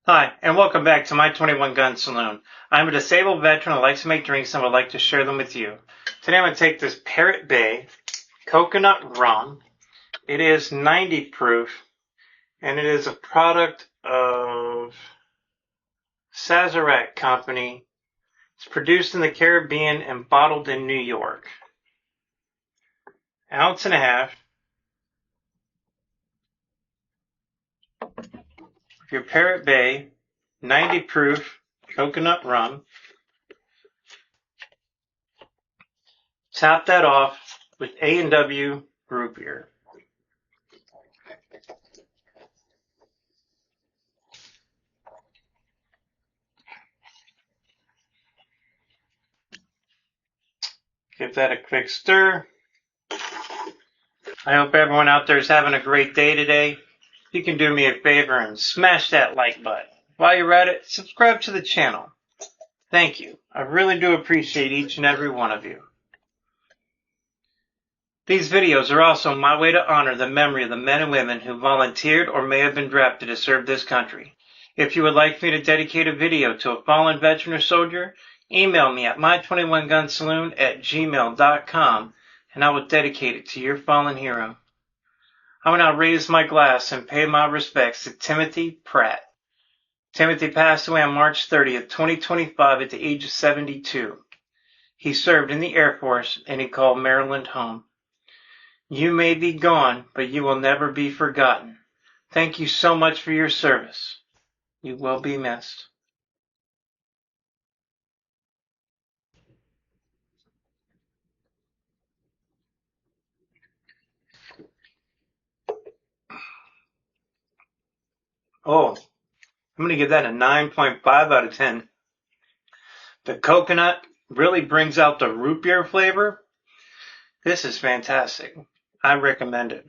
Hi, and welcome back to my 21 Gun Saloon. I'm a disabled veteran who likes to make drinks and would like to share them with you. Today I'm going to take this Parrot Bay coconut rum. It is 90 proof, and it is a product of Sazerac Company. It's produced in the Caribbean and bottled in New York. Ounce and a half of your Parrot Bay 90 proof coconut rum. Top that off with A&W root beer. Give that a quick stir. I hope everyone out there is having a great day today. If you can do me a favor and smash that like button. While you're at it, subscribe to the channel. Thank you. I really do appreciate each and every one of you. These videos are also my way to honor the memory of the men and women who volunteered or may have been drafted to serve this country. If you would like me to dedicate a video to a fallen veteran or soldier, email me at my21gunsaloon@gmail.com and I will dedicate it to your fallen hero. I will now raise my glass and pay my respects to Timothy Pratt. Timothy passed away on March 30th, 2025 at the age of 72. He served in the Air Force and he called Maryland home. You may be gone, but you will never be forgotten. Thank you so much for your service. You will be missed. Oh, I'm going to give that a 9.5 out of 10. The coconut really brings out the root beer flavor. This is fantastic. I recommend it.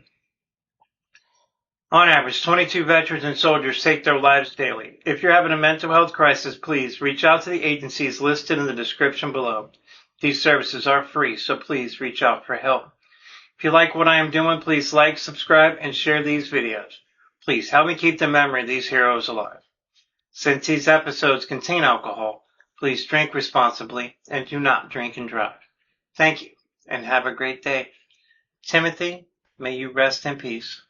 On average, 22 veterans and soldiers take their lives daily. If you're having a mental health crisis, please reach out to the agencies listed in the description below. These services are free, so please reach out for help. If you like what I am doing, please like, subscribe, and share these videos. Please help me keep the memory of these heroes alive. Since these episodes contain alcohol, please drink responsibly and do not drink and drive. Thank you, and have a great day. Timothy, may you rest in peace.